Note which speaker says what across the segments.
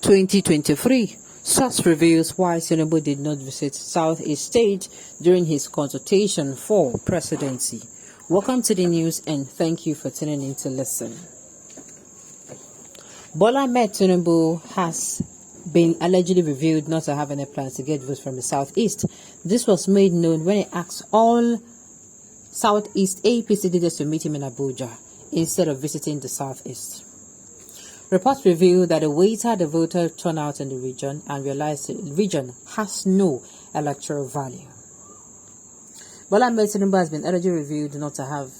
Speaker 1: 2023. Source reveals why Tinubu did not visit Southeast State during his consultation for presidency. Welcome to the news and thank you for tuning in to listen. Bola Ahmed Tinubu has been allegedly revealed not to have any plans to get votes from the Southeast. This was made known when he asked all Southeast APC leaders to meet him in Abuja instead of visiting the Southeast. Reports reveal that the waiter the voter turnout in the region and realized the region has no electoral value. Bola Ahmed Tinubu has been already revealed not to have.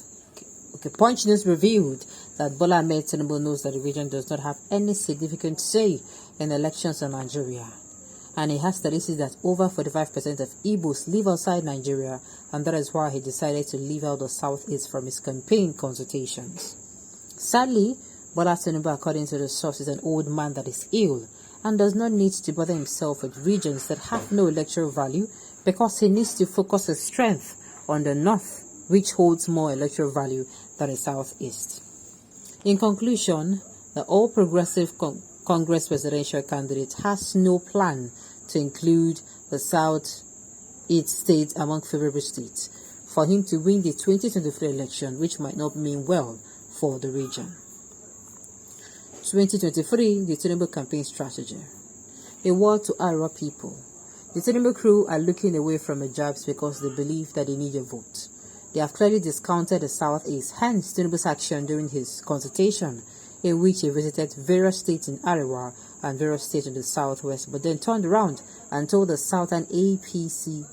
Speaker 1: Punch News revealed that Bola Ahmed Tinubu knows that the region does not have any significant say in elections in Nigeria. And he has statistics that over 45% of Igbos live outside Nigeria, and that is why he decided to leave out the Southeast from his campaign consultations. Sadly, Bola Tinubu, according to the source, is an old man that is ill and does not need to bother himself with regions that have no electoral value because he needs to focus his strength on the north, which holds more electoral value than the southeast. In conclusion, the All Progressive Congress presidential candidate has no plan to include the southeast states among favorable states for him to win the 2023 election, which might not mean well for the region. 2023, the Tinubu campaign strategy. A word to Arab people. The Tinubu crew are looking away from the jobs because they believe that they need a vote. They have clearly discounted the Southeast, hence Tinubu's action during his consultation, in which he visited various states in Arewa and various states in the Southwest, but then turned around and told the Southeastern APC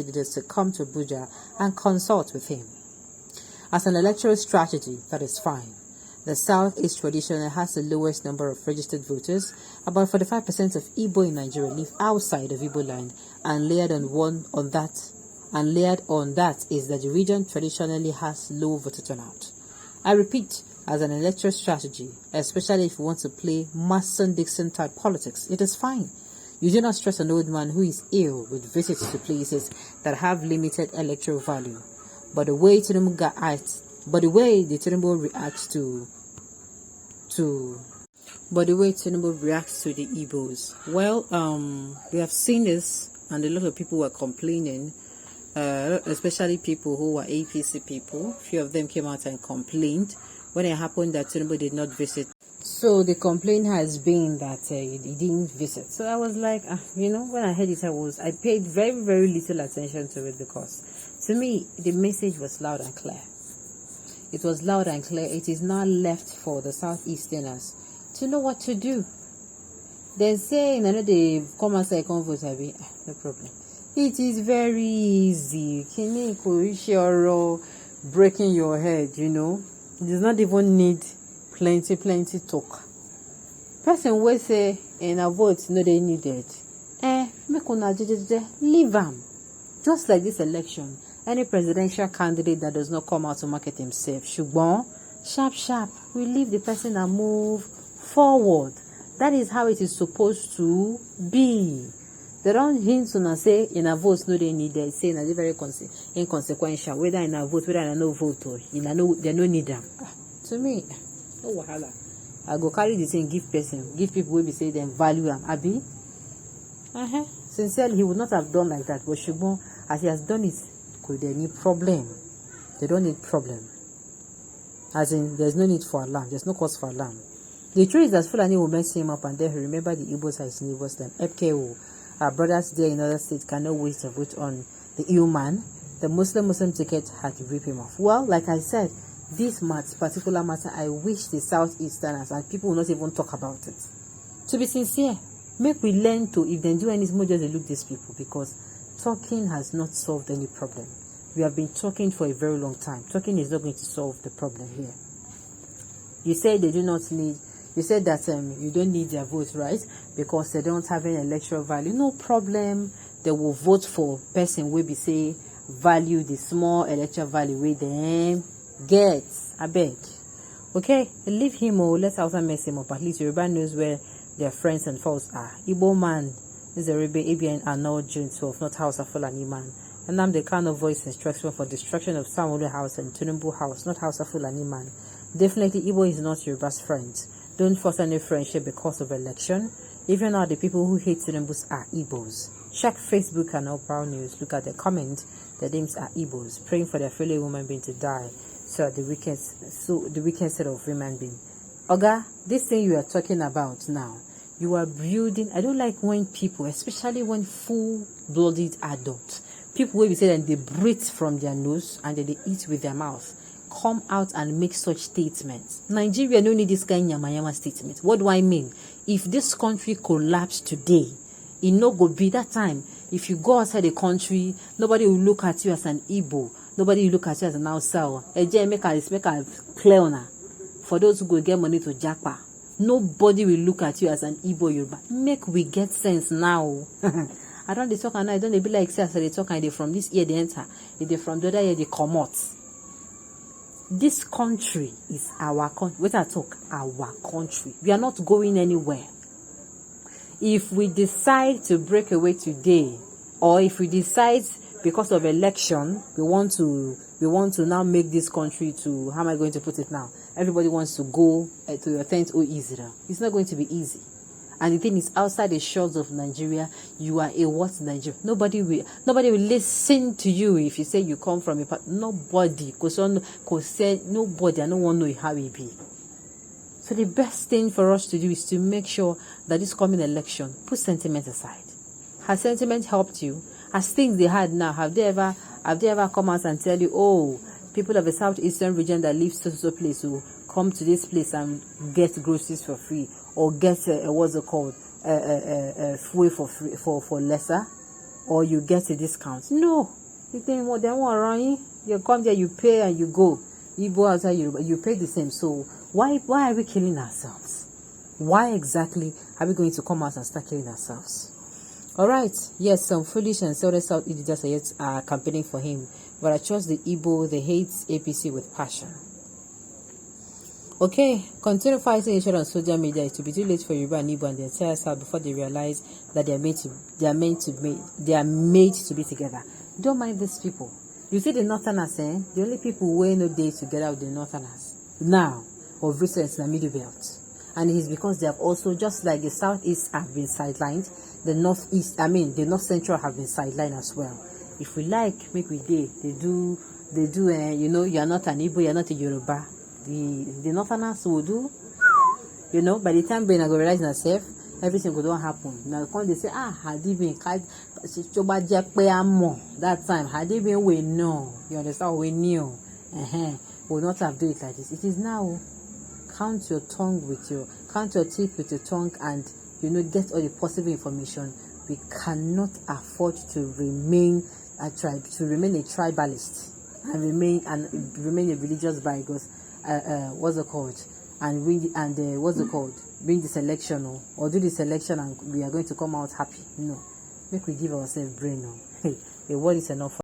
Speaker 1: leaders to come to Abuja and consult with him. As an electoral strategy, that is fine. The Southeast traditionally has the lowest number of registered voters. About 45% of Igbo in Nigeria live outside of Igbo land, and layered on that is that the region traditionally has low voter turnout. I repeat, as an electoral strategy, especially if you want to play Mason-Dixon type politics, it is fine. You do not stress an old man who is ill with visits to places that have limited electoral value. But the way the Tinubu reacts to the Igbos, well, we have seen this, and a lot of people were complaining, especially people who were APC people. A few of them came out and complained when it happened that Tinubu did not visit. So the complaint has been that he didn't visit. So I was like, when I heard it, I paid very, very little attention to it because to me, the message was loud and clear. It was loud and clear. It is now left for the Southeasterners to know what to do. They say, they come and say, come vote, no problem. It is very easy. Breaking your head, It does not even need plenty talk. Person will say, in a vote, no, they need it. Leave them. Just like this election. Any presidential candidate that does not come out to market himself, Shubon, sharp, we leave the person and move forward. That is how it is supposed to be. They don't hint and say in a vote no they need it. Say they're very inconsequential. Whether in a vote, whether in a no vote, or they no need them. To me, no wahala. I go carry the thing, give people will be say them value them. Abi. Sincerely, he would not have done like that. But Shubon, as he has done it, could they need problem? They don't need problem. As in, there's no need for alarm. There's no cause for alarm. The truth is that Fulani will mess him up and then he remember the Igbos as neighbors then. FKO, our brothers there in other states cannot waste a vote on the ill man. The Muslim ticket had to rip him off. Well, like I said, this particular matter, I wish the Southeasterners and people will not even talk about it. To be sincere, make we learn to, if they do any more, just look these people, because talking has not solved any problem. We have been talking for a very long time. Talking is not going to solve the problem here. You said they do not need. You said that you don't need their vote, right? Because they don't have any electoral value. No problem. They will vote for person will be say value the small electoral value with them get. I beg. Okay, leave him or let's also mess him up. At least everybody knows where their friends and foes are. Igbo man. This is a ABN and not June 12, not House of Fulani man. And I'm the kind of voice instruction for destruction of Samuel House and Tinubu House, not House of Fulani man. Definitely, Igbo is not your best friend. Don't force any friendship because of election. Even now, the people who hate Tinubu are Igbos. Check Facebook and Oprah News. Look at the comment. Their names are Igbos, praying for their fellow woman being to die. So the wicked set of human being. Oga, this thing you are talking about now, you are building. I don't like when people, especially when full-blooded adults, people will be saying they breathe from their nose and then they eat with their mouth, come out and make such statements. Nigeria no need this kind of yama statement. What do I mean? If this country collapsed today, it no go be that time. If you go outside the country, nobody will look at you as an Igbo. Nobody will look at you as an Hausa. Make a clear now. For those who go get money to Japa, nobody will look at you as an Igbo Yoruba. Make we get sense now. I don't they talk and I don't they be like say they talk and they from this ear they enter, if they from the other ear they come out. This country is our country. What I talk, our country. We are not going anywhere. If we decide to break away today, or if we decide because of election, we want to now make this country to, how am I going to put it now? Everybody wants to go to attend Israel. It's not going to be easy. And the thing is, outside the shores of Nigeria, you are a what Nigeria? Nobody will listen to you if you say you come from a part. Nobody, nobody. I don't want to know how it be. So the best thing for us to do is to make sure that this coming election, put sentiment aside. Has sentiment helped you? As things they had now, have they ever come out and tell you, oh, people of the southeastern region that live so place will come to this place and get groceries for free, or get what's it called, fuel for free for lesser, or you get a discount? No, you think what they want around you? You come there, you pay and you go. You go outside, you pay the same. So why are we killing ourselves? Why exactly are we going to come out and start killing ourselves? All right, yes, some foolish and selfish South leaders are campaigning for him, but I trust the Igbo, they hate APC with passion. Okay, continue fighting each other on social media. It will be too late for Yoruba and Igbo and the entire South before they realize that they are made to be together. Don't mind these people. You see the Northerners, the only people who ain't no day together with the Northerners now of recent in the Middle Belt. And it is because they have also, just like the Southeast have been sidelined, the North Central have been sidelined as well. If we like, make we day. They do, you are not an Igbo, you are not a Yoruba. The Northerners will do, by the time they realize themselves, everything will don't happen. Now, when they say, had they been that time, had they been we know, you understand, we knew, will not have done it like this. It is now. Count your teeth with your tongue, and get all the possible information. We cannot afford to remain a tribalist and remain a religious bigot. Bring this election or do this election and we are going to come out happy. No, make we give ourselves brain. The word is enough.